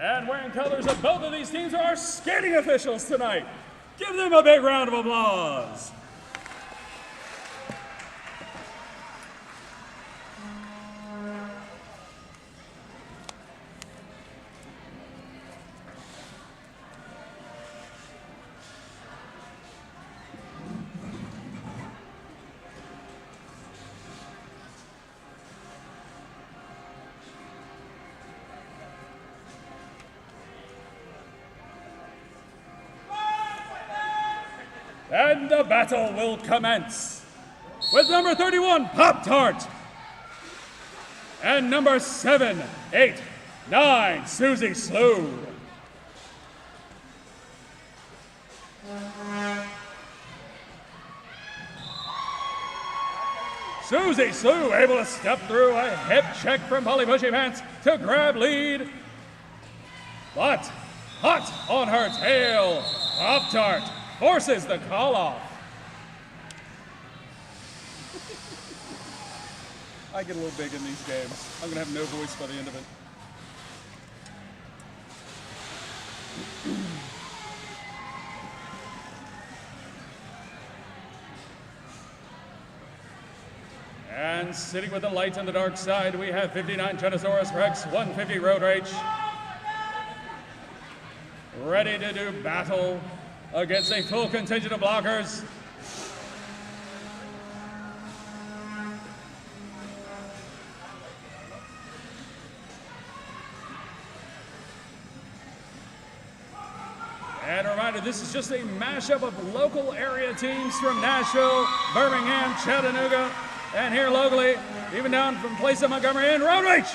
And wearing colors of both of these teams are our skating officials tonight. Give them a big round of applause. And the battle will commence with number 31, Pop-Tart, and number 7, 8, 9, Susie Slew. Susie Slew able to step through a hip check from Polly Bushy Pants to grab lead, but hot on her tail, Pop-Tart forces the call off. I get a little big in these games. I'm gonna have no voice by the end of it. And sitting with the light on the dark side, we have 59 Genosaurus Rex, 150 Road Rage, ready to do battle against a full contingent of blockers. And a reminder, this is just a mashup of local area teams from Nashville, Birmingham, Chattanooga, and here locally, even down from place of Montgomery, and Road Rage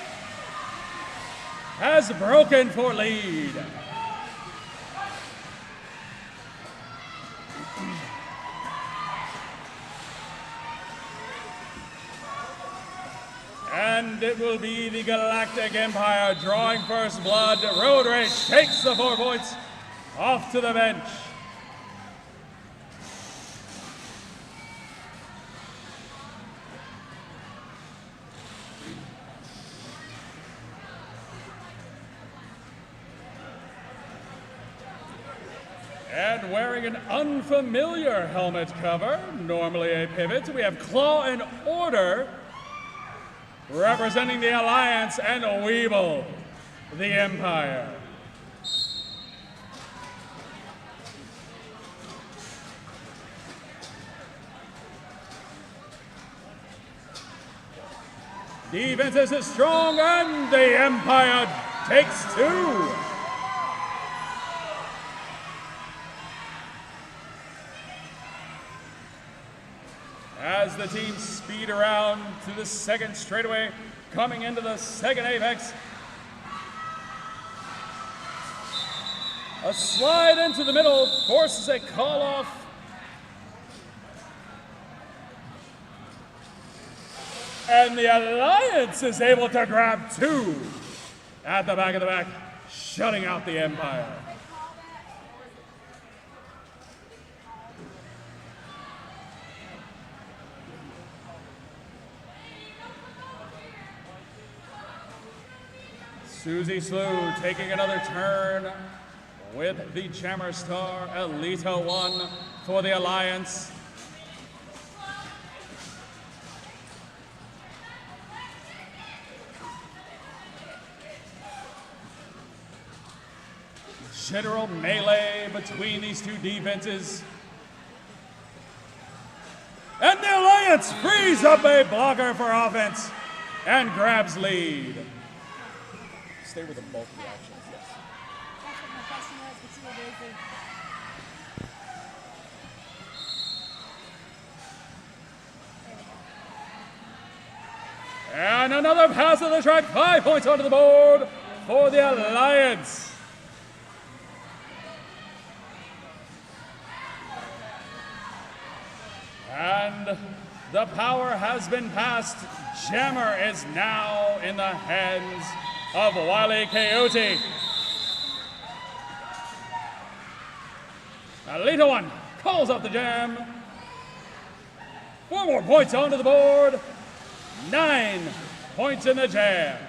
has broken for lead. And it will be the Galactic Empire drawing first blood. Road Rage takes the 4 points off to the bench. And wearing an unfamiliar helmet cover, normally a pivot, we have Claw and Order, representing the Alliance, and Weeble, the Empire. Defense is strong, and the Empire takes 2. As the teams speed around to the second straightaway, coming into the second apex. A slide into the middle forces a call off. And the Alliance is able to grab 2 at the back of the back, shutting out the Empire. Susie Slew taking another turn with the Jammer Star Elita 1 for the Alliance. General melee between these 2 defenses. And the Alliance frees up a blocker for offense and grabs lead. Stay with the bulk of the actions, yes. That's what my question was, but you were busy. And another pass of the track, 5 points onto the board for the Alliance. And the power has been passed. Jammer is now in the hands of Wile Coyote. Elita 1 calls up the jam. 4 more points onto the board. 9 points in the jam.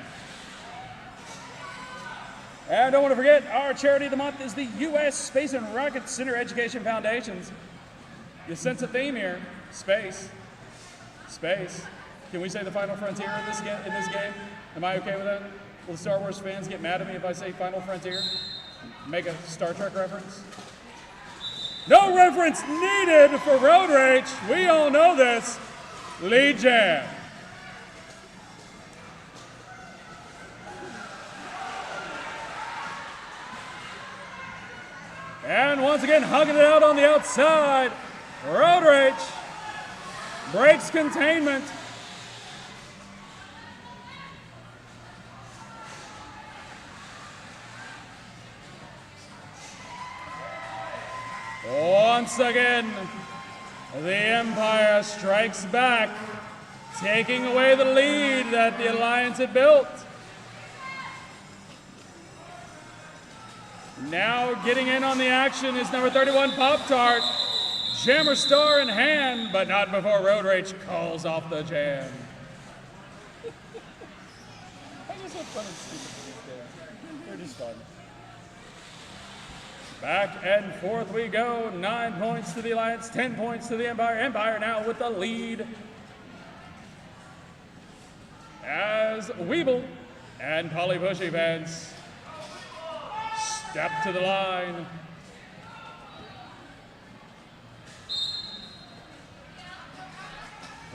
And don't want to forget, our charity of the month is the U.S. Space and Rocket Center Education Foundations. You sense a theme here. Space. Space. Can we say the Final Frontier in this game? Am I okay with that? Will the Star Wars fans get mad at me if I say Final Frontier? Make a Star Trek reference? No reference needed for Road Rage. We all know this. Lead jam. And once again, hugging it out on the outside. Road Rage breaks containment. Once again, the Empire strikes back, taking away the lead that the Alliance had built. Now getting in on the action is number 31, Pop-Tart. Jammer Star in hand, but not before Road Rage calls off the jam. I just have fun and stupid these days. They're just fun. Back and forth we go. 9 points to the Alliance, 10 points to the Empire. Empire now with the lead. As Weeble and Polly Bushy Vance step to the line.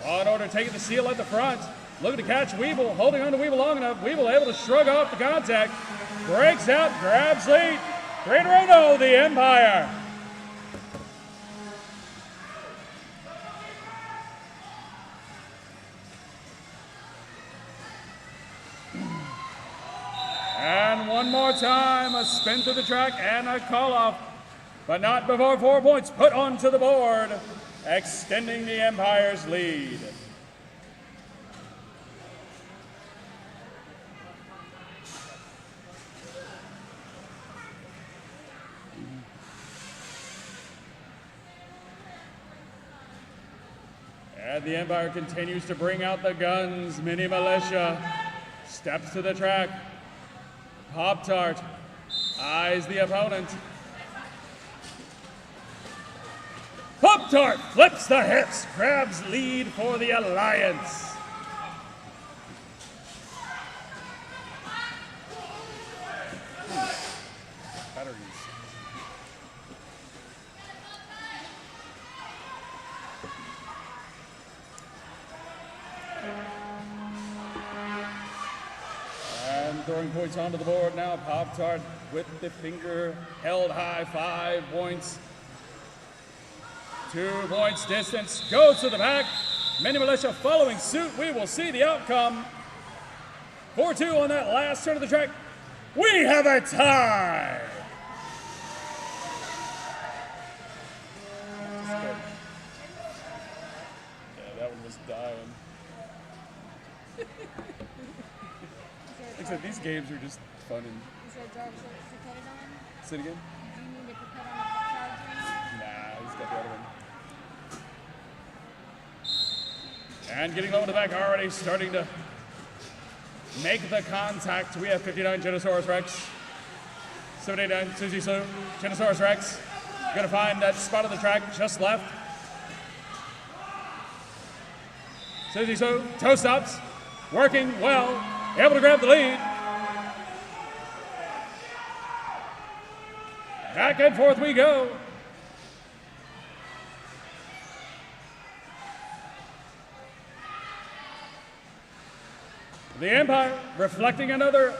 Law and Order taking the seal at the front. Looking to catch Weeble, holding on to Weeble long enough. Weeble able to shrug off the contact. Breaks out, grabs lead. 3 in a row, no, the Empire. And one more time, a spin through the track and a call-off, but not before 4 points put onto the board, extending the Empire's lead. And the Empire continues to bring out the guns. Mini Militia steps to the track. Pop-Tart eyes the opponent. Pop-Tart flips the hips, grabs lead for the Alliance. Batteries. Throwing points onto the board now. Pop-Tart with the finger held high. 5 points. 2 points distance. Goes to the back. Mini Militia following suit. We will see the outcome. 4-2 on that last turn of the track. We have a tie. Yeah, that one was dying. Like I said, these games are just fun and. Is there a dog to put it on? Say it again? Do you need to put on a charger? Nah, he's got the other one. And getting low in the back already, starting to make the contact. We have 59 Genosaurus Rex. 789 Suzy Sue. Genosaurus Rex. Gonna find that spot of the track just left. Suzy Sue, toe stops. Working well. Able to grab the lead. Back and forth we go. The Empire reflecting another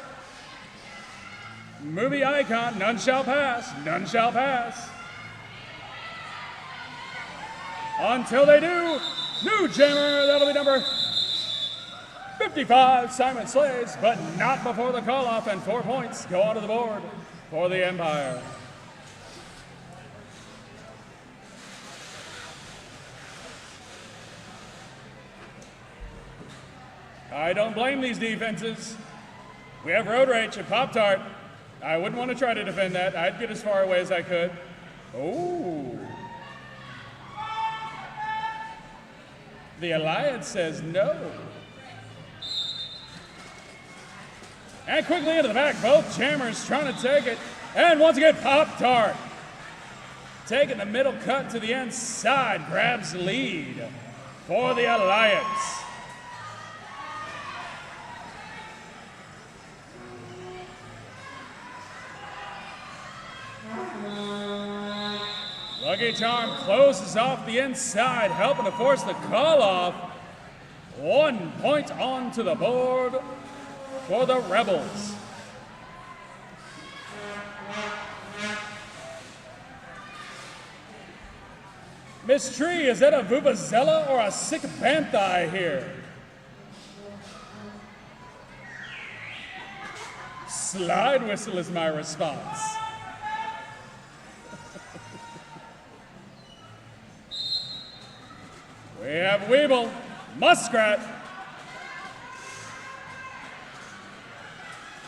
movie icon. None shall pass. None shall pass. Until they do, new jammer. That'll be number 55, Simon Slays, but not before the call-off, and 4 points go onto the board for the Empire. I don't blame these defenses. We have Road Rage and Pop-Tart. I wouldn't want to try to defend that. I'd get as far away as I could. Oh. The Alliance says no. And quickly into the back, both jammers trying to take it. And once again, Pop-Tart taking the middle cut to the inside, grabs lead for the Alliance. Lucky Charm closes off the inside, helping to force the call off. 1 point onto the board for the Rebels. Miss Tree, is that a Vuvuzela or a sick Banthai here? Slide whistle is my response. We have Weeble, Muskrat.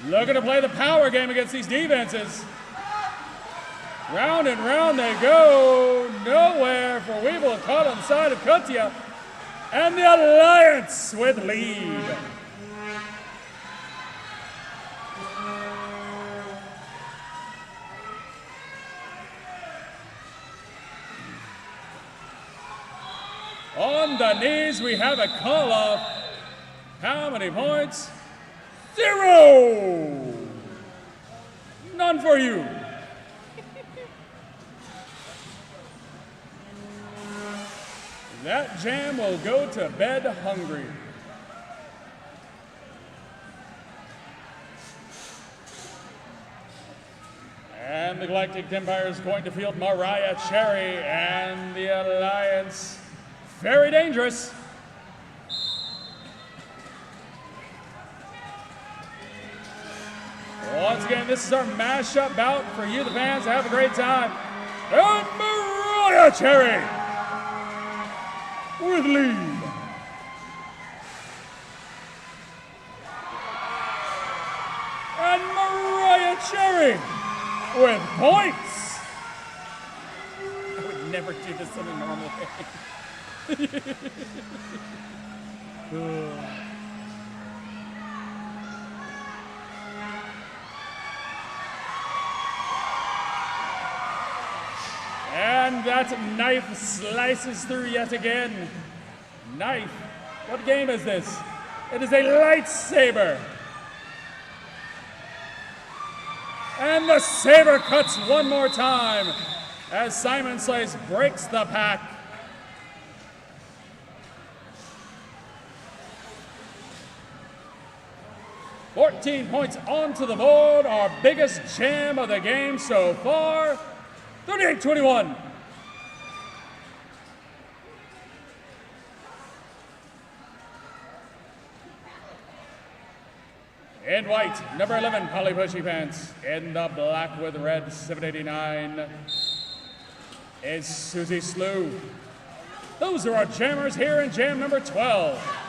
Looking to play the power game against these defenses. Round and round they go. Nowhere for Weeble, caught on the side of Kutia. And the Alliance with lead. On the knees, we have a call off. How many points? 0! None for you. That jam will go to bed hungry. And the Galactic Empire is going to field Mariah Cherry, and the Alliance, very dangerous. Once again, this is our mashup bout for you, the fans, to have a great time. And Mariah Cherry with lead. And Mariah Cherry with points. I would never do this in a normal way. And that knife slices through yet again. Knife? What game is this? It is a lightsaber. And the saber cuts one more time as Simon Slice breaks the pack. $14 points onto the board, our biggest jam of the game so far. 38-21. In white, number 11, Polly Bushy Pants. In the black with red, 789, is Susie Slew. Those are our jammers here in jam number 12.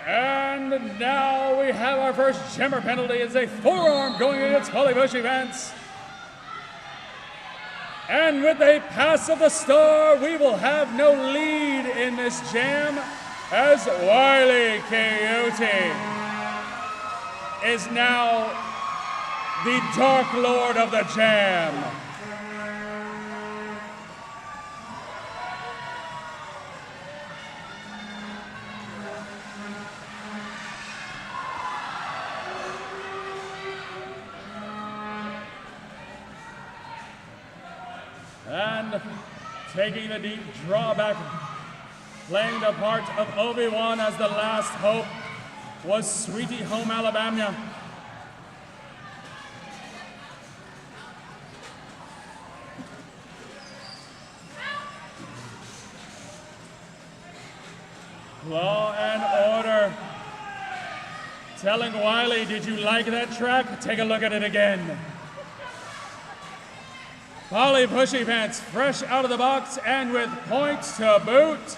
And now we have our first jammer penalty. It's a forearm going against Polly Bushy Pants. And with a pass of the star, we will have no lead in this jam as Wile E. Coyote is now the Dark Lord of the jam. And taking the deep drawback, playing the part of Obi-Wan as the last hope, was Sweetie Home Alabama. Law and Order. Telling Wiley, did you like that track? Take a look at it again. Polly Bushy Pants fresh out of the box and with points to boot.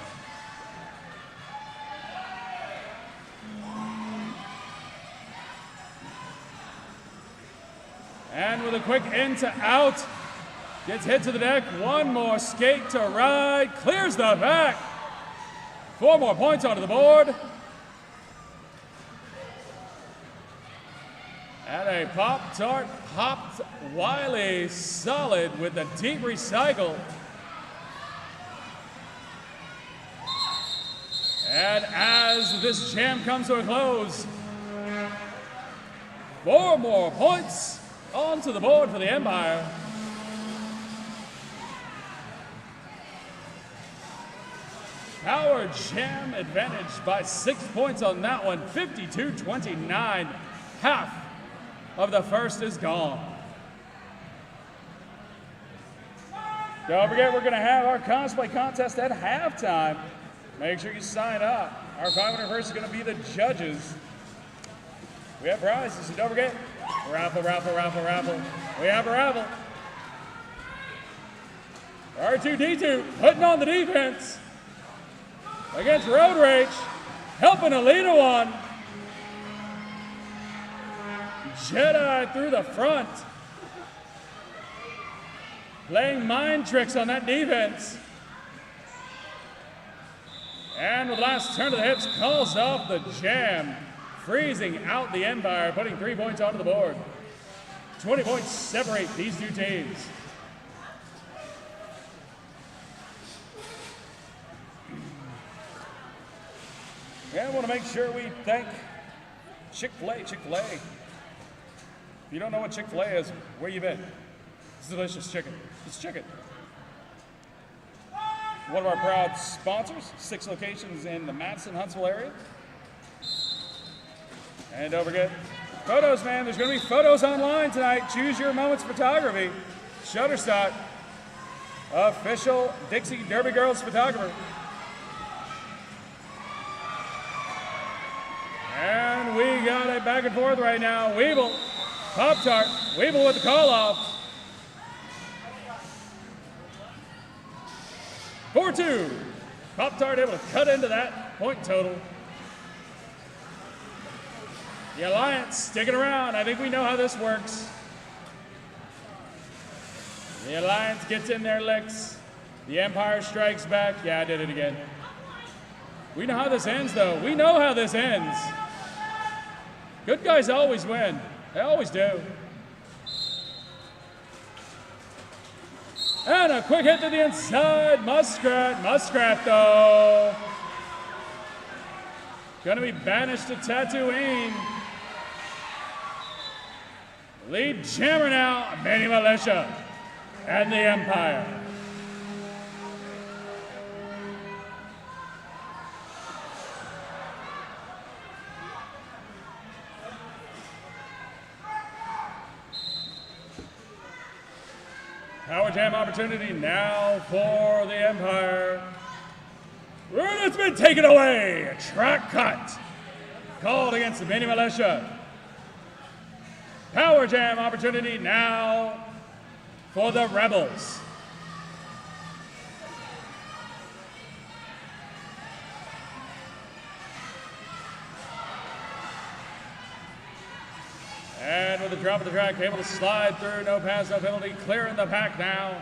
And with a quick in to out, Gets hit to the deck. One more skate to ride. Clears the back. 4 more points onto the board. And a Pop-Tart popped Wiley solid with a deep recycle. And as this jam comes to a close, 4 more points onto the board for the Empire. Power Jam advantage by 6 points on that one, 52-29. Half of the first is gone. Don't forget, we're going to have our cosplay contest at halftime. Make sure you sign up. Our 501st is going to be the judges. We have prizes, so don't forget. Raffle, raffle, raffle, raffle. We have a raffle. R2-D2 putting on the defense against Road Rage, helping a leader one. Jedi through the front, playing mind tricks on that defense. And with the last turn of the hips, calls off the jam, freezing out the Empire, putting 3 points onto the board. 20 points separate these two teams. And I want to make sure we thank Chick-fil-A. Chick-fil-A. If you don't know what Chick-fil-A is, where you been? It's delicious chicken. It's chicken. One of our proud sponsors, 6 locations in the Madison, Huntsville area. And don't forget, photos, man. There's going to be photos online tonight. Choose your moments photography. Shutterstock, official Dixie Derby Girls photographer. And we got it back and forth right now. Weeble, Pop-Tart, Weeble with the call off. 4-2. Pop-Tart able to cut into that point total. The Alliance sticking around. I think we know how this works. The Alliance gets in their licks. The Empire strikes back. Yeah, I did it again. We know how this ends, though. We know how this ends. Good guys always win. They always do. And a quick hit to the inside. Muskrat. Muskrat, though, going to be banished to Tatooine. Lead jammer now, Mini Militia and the Empire. Power jam opportunity now for the Empire. It's been taken away. A track cut called against the Mini Militia. Power jam opportunity now for the Rebels. And with the drop of the track, able to slide through, no pass, no penalty, clearing the pack now.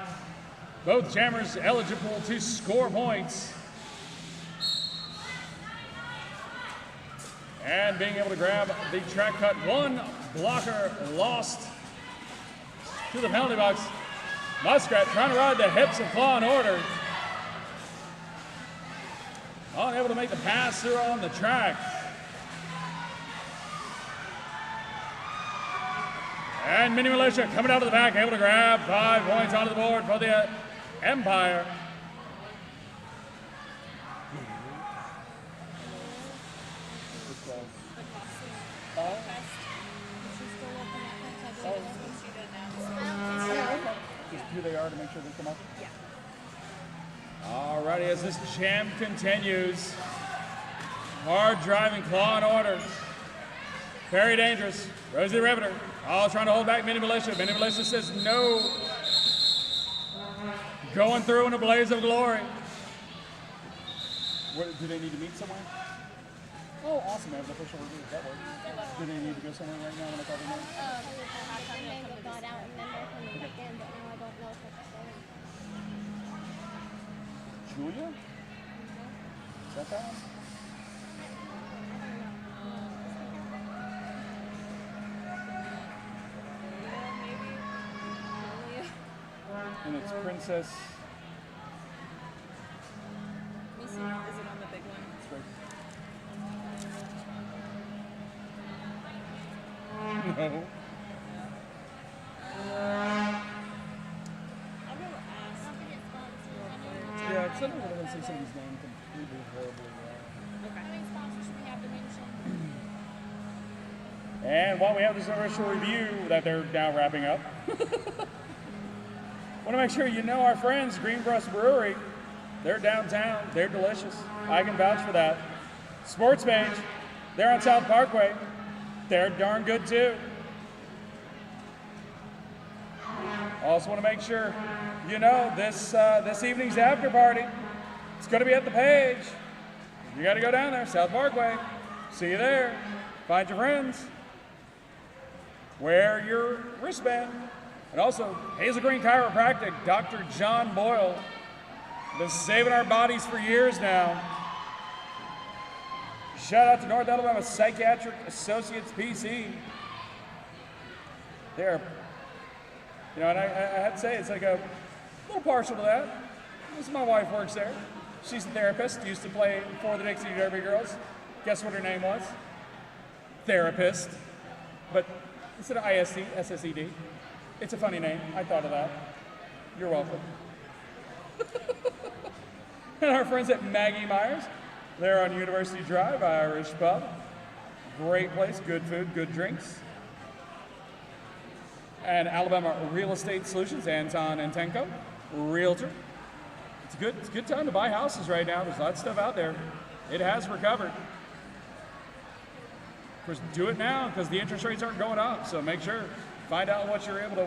Both jammers eligible to score points. And being able to grab the track cut. One blocker lost to the penalty box. Muskrat trying to ride the hips of Claw and Order. Unable to make the pass through on the track. And Mini Militia coming out of the back, able to grab 5 points onto the board for the Empire. Just who they are to make sure they come up? Yeah. Alrighty, as this jam continues. Hard driving Claw and Order. Very dangerous. Rosie the Riveter. All trying to hold back Mini Militia. Mini Militia says no. Going through in a blaze of glory. Do they need to meet somewhere? Oh, awesome. They have an official review. That works. Do they need to go somewhere right now when I call them in? They may have gone out and then they're coming back in, but now I don't know if it's Julia? Is that that one? And it's Princess. Let me see. Is it on the big one? That's right. No. I'm gonna ask. Yeah, because I don't want to say somebody's name completely horribly wrong. How many sponsors should we have to mention? And while we have this initial review that they're now wrapping up, want to make sure you know our friends, Greenbrush Brewery. They're downtown. They're delicious. I can vouch for that. Sports Page. They're on South Parkway. They're darn good too. Also want to make sure you know this evening's after party. It's going to be at the Page. You got to go down there, South Parkway. See you there. Find your friends. Wear your wristband. And also, Hazel Green Chiropractic, Dr. John Boyle. Been saving our bodies for years now. Shout out to North Alabama Psychiatric Associates PC. They're, and I had to say, it's like a little partial to that. This my wife works there. She's a therapist, used to play for the Dixie Derby Girls. Guess what her name was? Therapist. But instead of IST, SSED. It's a funny name. I thought of that. You're welcome. And our friends at Maggie Myers. They're on University Drive, Irish Pub. Great place, good food, good drinks. And Alabama Real Estate Solutions, Anton Antenko, Realtor. It's a good time to buy houses right now. There's lots of stuff out there. It has recovered. Of course, do it now because the interest rates aren't going up. So make sure, find out what you're able to,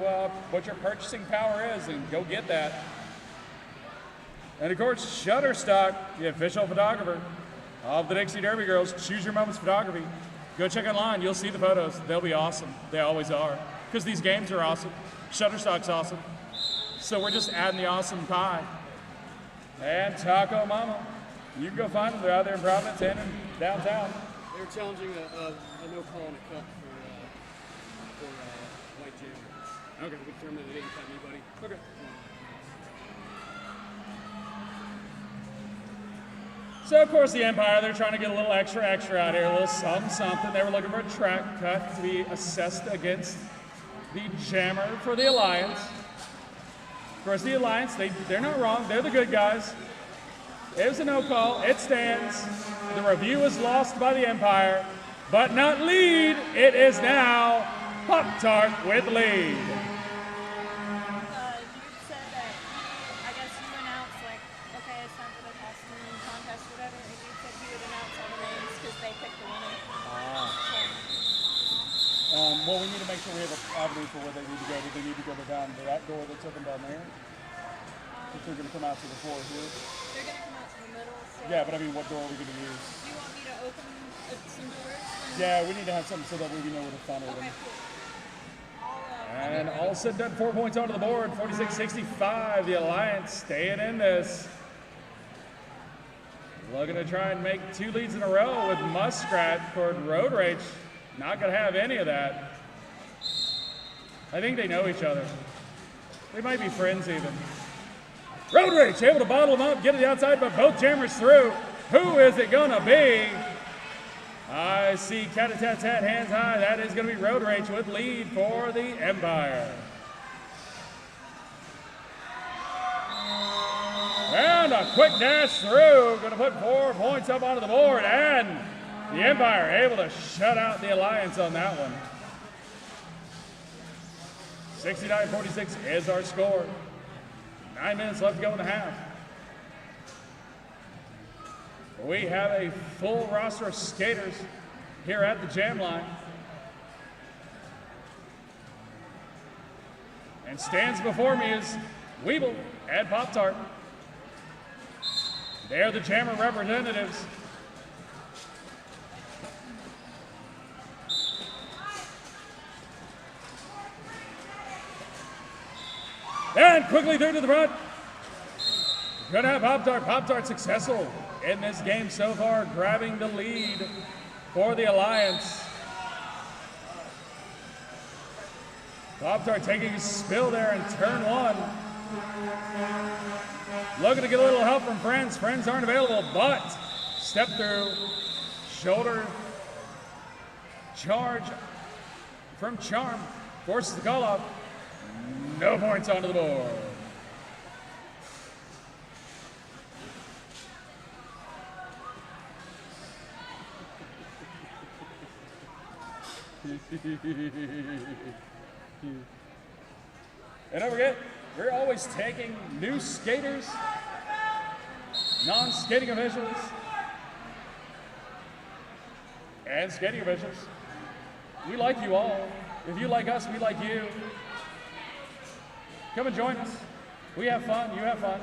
what your purchasing power is, and go get that. And of course, Shutterstock, the official photographer of the Dixie Derby Girls. Choose Your Moments Photography. Go check online. You'll see the photos. They'll be awesome. They always are. Because these games are awesome. Shutterstock's awesome. So we're just adding the awesome pie. And Taco Mama. You can go find them. They're out there in Providence and in downtown. They were challenging a no call and a cut for White Jam. Okay. We determined that they didn't cut anybody. Okay. So, of course, the Empire, they're trying to get a little extra out here, a little something. They were looking for a track cut to be assessed against the Jammer for the Alliance. Of course, the Alliance, they're not wrong. They're the good guys. It was a no call. It stands. The review was lost by the Empire, but not lead. It is now Pop-Tart with lead. You said that I guess you announced like, okay, it's time for the costume contest or whatever, and you said you would announce all the names because they picked the winner. Well, we need to make sure we have an avenue for where they need to go. Do they need to go down to that door that's open down there? If they're going to come out to the floor here. They're going to come out to the middle. So Yeah, but I mean, what door are we going to use? do you want me to open some doors? Yeah, we need to have something so that we know where to funnel them. Okay, cool. And all said and done, 4 points onto the board, 46-65. The Alliance staying in this. Looking to try and make 2 leads in a row with Muskrat toward Road Rage. Not going to have any of that. I think they know each other. They might be friends even. Road Rage able to bottle them up, get to the outside, but both jammers through. Who is it going to be? I see cat-a-tat-tat, hands high. That is going to be Road Rage with lead for the Empire. And a quick dash through. Going to put 4 points up onto the board. And the Empire able to shut out the Alliance on that one. 69-46 is our score. 9 minutes left to go in the half. We have a full roster of skaters here at the jam line. And stands before me is Weeble and Pop-Tart. They're the Jammer representatives. And quickly through to the front. Gonna have Pop-Tart. Pop-Tart successful in this game so far, grabbing the lead for the Alliance. Pop-Tart taking a spill there in turn one. Looking to get a little help from friends. Friends aren't available, but step through, shoulder charge from Charm. Forces the call off. No points onto the board. And don't forget, we're always taking new skaters, non-skating officials, and skating officials. We like you all. If you like us, we like you. Come and join us. We have fun, you have fun.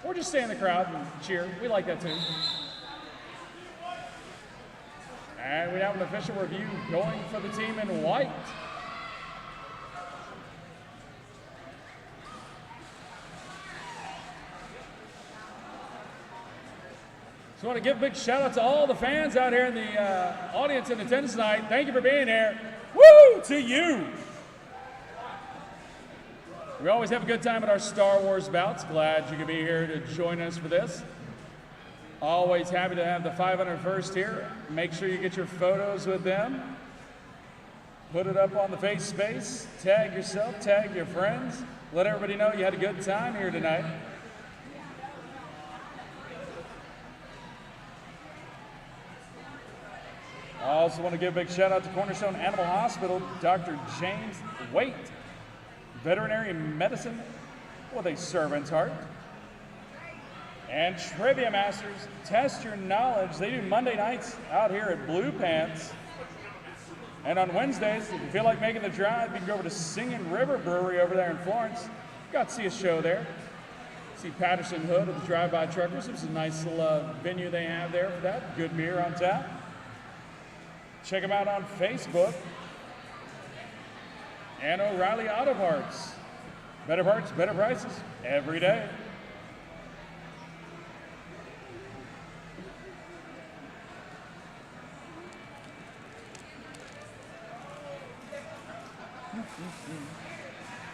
Or just stay in the crowd and cheer. We like that too. And we have an official review going for the team in white. So I want to give a big shout out to all the fans out here in the audience in attendance tonight. Thank you for being here. Woo! To you! We always have a good time at our Star Wars bouts. Glad you could be here to join us for this. Always happy to have the 501st here. Make sure you get your photos with them. Put it up on the face space. Tag yourself, tag your friends. Let everybody know you had a good time here tonight. I also want to give a big shout out to Cornerstone Animal Hospital, Dr. James Waite, veterinary medicine with a servant's heart. And Trivia Masters, test your knowledge. They do Monday nights out here at Blue Pants. And on Wednesdays, if you feel like making the drive, you can go over to Singing River Brewery over there in Florence. Got to see a show there. See Patterson Hood of the Drive-By Truckers. It's a nice little venue they have there for that. Good beer on tap. Check them out on Facebook. And O'Reilly Auto Parts. Better parts, better prices, every day.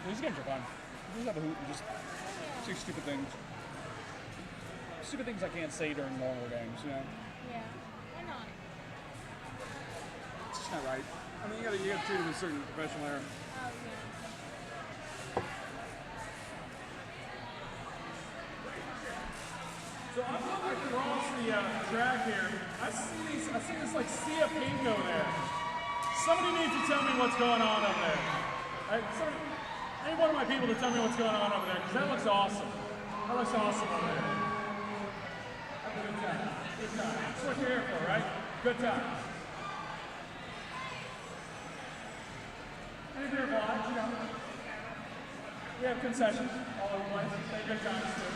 These games are fun. Just have a hoot and just say stupid things. Stupid things I can't say during normal games, you know? Yeah. Why not? It's just not right. I mean, you gotta treat it with a certain professional air. Oh, yeah. So I'm looking across the track here. I see this like sea of pink over there. Somebody needs to tell me what's going on up there. I need one of my people to tell me what's going on over there, because that looks awesome. That looks awesome over there. Have a good time. Good time. That's what you're here for, right? Good time. Any beer obliged, you know. We have concessions all over the place. Say good times too.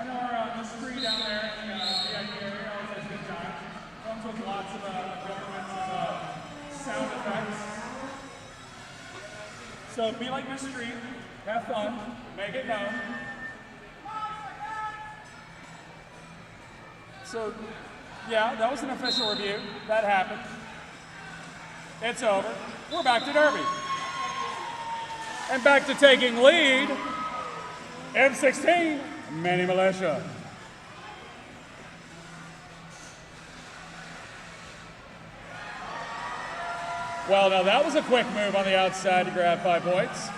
I know our mystery down there in the VIP area always has good times. Comes with lots of governments and sound effects. So be like Miss Street, have fun, make it known. So, yeah, that was an official review. That happened. It's over. We're back to Derby. And back to taking lead. M16, Mini Militia. Well, now that was a quick move on the outside to grab 5 points.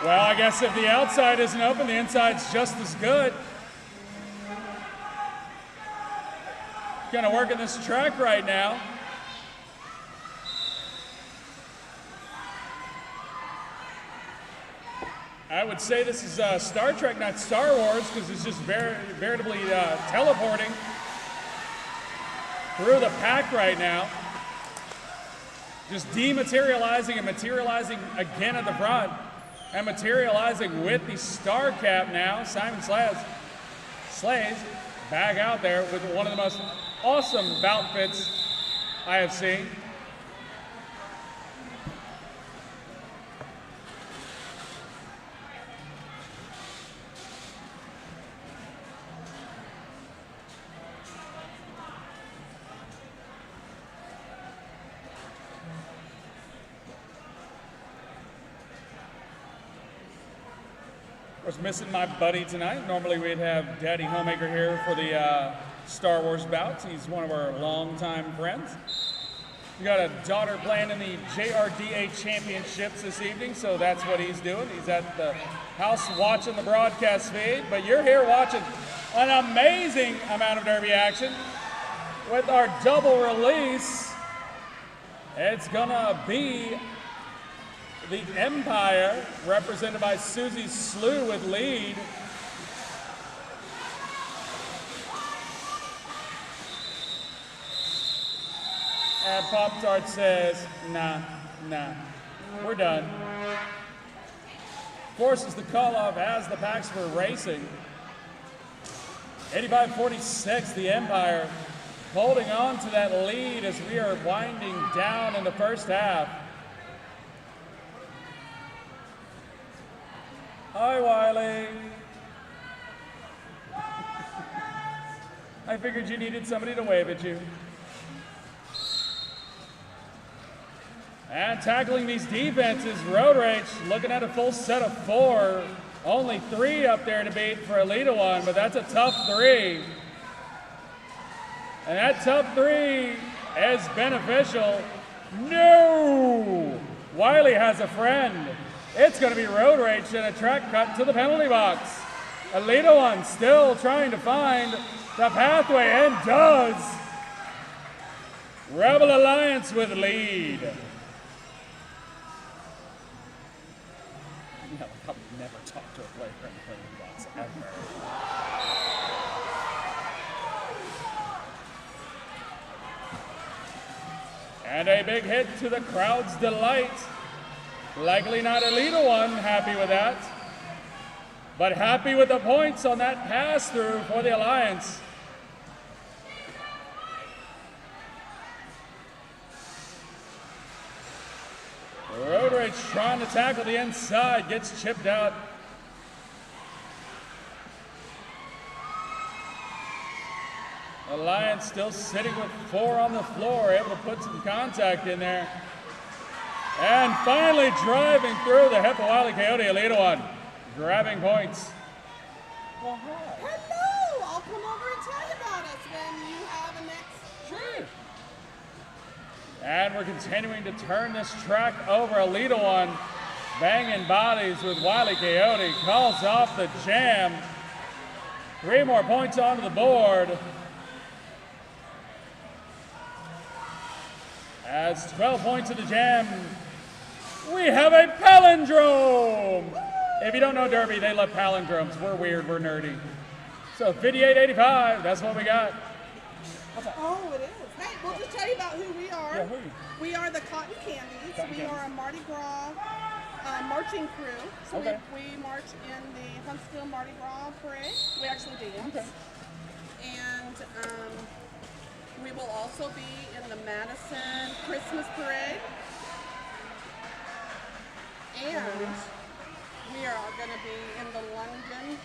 Well, I guess if the outside isn't open, the inside's just as good. Kind of working this track right now. I would say this is Star Trek, not Star Wars, because it's just veritably teleporting through the pack right now. Just dematerializing and materializing again at the front. And materializing with the star cap now. Simon Slays back out there with one of the most awesome bout fits I have seen. Was missing my buddy tonight. Normally we'd have Daddy Homemaker here for the Star Wars bouts. He's one of our longtime friends. We got a daughter playing in the JRDA championships this evening, so that's what he's doing. He's at the house watching the broadcast feed, but you're here watching an amazing amount of Derby action with our double release. It's gonna be the Empire, represented by Susie Slew with lead. And Pop-Tart says, nah, we're done. Forces the call off as the packs were racing. 85-46, the Empire holding on to that lead as we are winding down in the first half. Hi, Wiley. I figured you needed somebody to wave at you. And tackling these defenses, Road Rage looking at a full set of 4. Only 3 up there to beat for Elita One, but that's a tough 3. And that tough 3 is beneficial. No! Wiley has a friend. It's going to be Road Rage and a track cut to the penalty box. Elita One still trying to find the pathway and does. Rebel Alliance with lead. Yeah, I would never talk to a player in the penalty box ever. And a big hit to the crowd's delight. Likely not Elita One happy with that, but happy with the points on that pass through for the Alliance. Road Rage trying to tackle the inside, gets chipped out. Alliance still sitting with 4 on the floor, able to put some contact in there. And finally driving through the hip of Wile E. Coyote, Elita One, grabbing points. Well, hi. Hello! I'll come over and tell you about us when you have a next trip. And we're continuing to turn this track over. Elita One banging bodies with Wile E. Coyote, calls off the jam. 3 more points onto the board. As 12 points to the jam, we have a palindrome. If you don't know Derby, they love palindromes. We're weird, we're nerdy. So 58.85, that's what we got. Oh, it is. Hey, we'll just tell you about who we are. Yeah, who? We are the Cotton Candies. We are a Mardi Gras marching crew. So Okay. we march in the Huntsville Mardi Gras parade. We actually dance. Okay. And we will also be in the Madison Christmas parade. And we are going to be in the London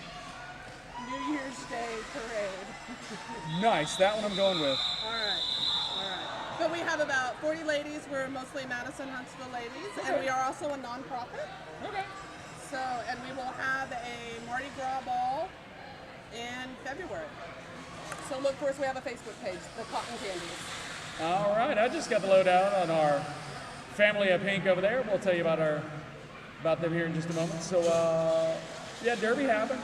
New Year's Day parade. Nice, that one I'm going with. All right. But we have about 40 ladies. We're mostly Madison Huntsville ladies. Okay. And we are also a nonprofit. Okay. So, and we will have a Mardi Gras ball in February. So look for us. We have a Facebook page, the Cotton Candies. All right, I just got the lowdown on our family of pink over there. We'll tell you about them here in just a moment. So, yeah, Derby happened.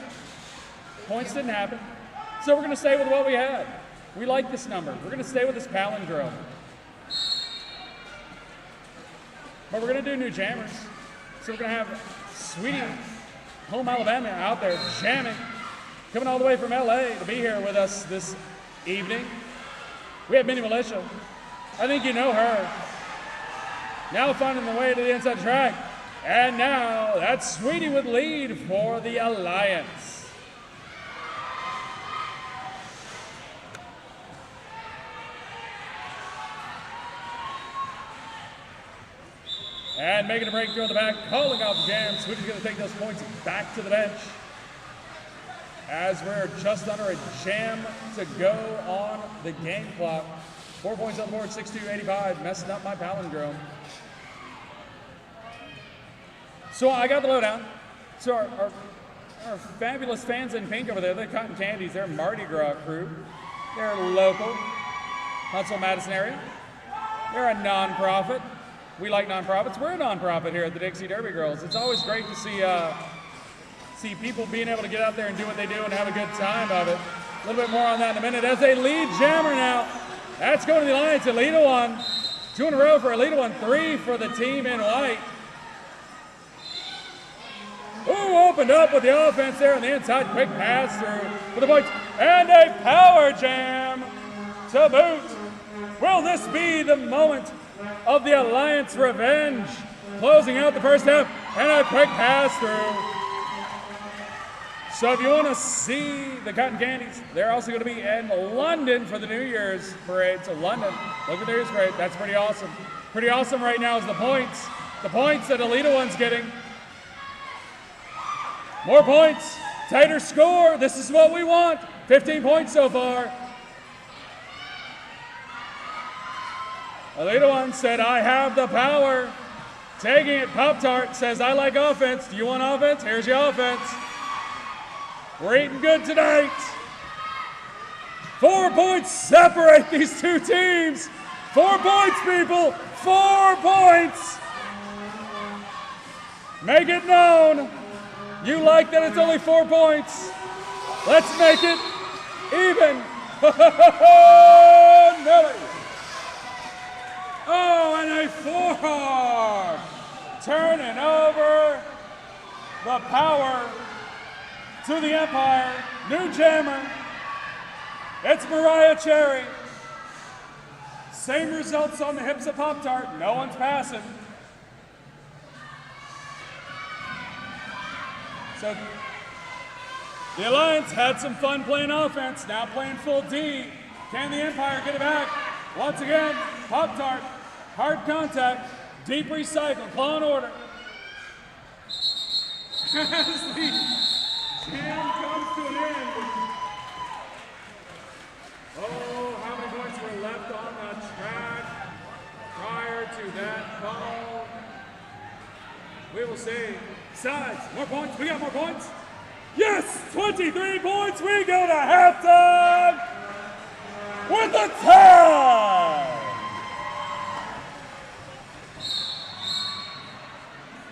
Points didn't happen. So we're going to stay with what we had. We like this number. We're going to stay with this palindrome. But we're going to do new jammers. So we're going to have Sweetie, home Alabama, out there jamming. Coming all the way from LA to be here with us this evening. We have Minnie Militia. I think you know her. Now finding the way to the inside track. And now that's Sweetie with lead for the Alliance. And making a breakthrough on the back, calling off jams. Who's going to take those points back to the bench? As we're just under a jam to go on the game clock. 4 points on the board, 62-85, messing up my palindrome. So I got the lowdown. So our fabulous fans in pink over there, the Cotton Candies, they're Mardi Gras crew. They're local, Huntsville, Madison area. They're a non-profit. We like non-profits. We're a non-profit here at the Dixie Derby Girls. It's always great to see people being able to get out there and do what they do and have a good time of it. A little bit more on that in a minute. As they lead jammer now, that's going to the Alliance. Alita one, 2 in a row for Alita one, 3 for the team in white. Ooh, opened up with the offense there on the inside. Quick pass through for the points. And a power jam to boot. Will this be the moment of the Alliance revenge? Closing out the first half. And a quick pass through. So if you want to see the Cotton Candies, they're also going to be in London for the New Year's parade. So London, look at the New Year's parade. That's pretty awesome. Pretty awesome right now is the points. The points that Alita one's getting. More points, tighter score. This is what we want. 15 points so far. Alita one said, I have the power. Taking it, Pop-Tart says, I like offense. Do you want offense? Here's your offense. We're eating good tonight. 4 points separate these two teams. 4 points, people. 4 points. Make it known. You like that it's only 4 points. Let's make it even. Nelly. Oh, and a 4. Turning over the power to the Empire. New jammer. It's Mariah Cherry. Same results on the hips of Pop-Tart. No one's passing. So the Alliance had some fun playing offense, now playing full D. Can the Empire get it back? Once again, Pop-Tart, hard contact, deep recycle, claw and order. As the jam comes to an end. Oh, how many points were left on the track prior to that call? We will see. Sides, more points, we got more points. Yes, 23 points, we go to halftime with a tie.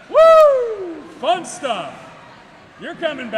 Woo, fun stuff. You're coming back.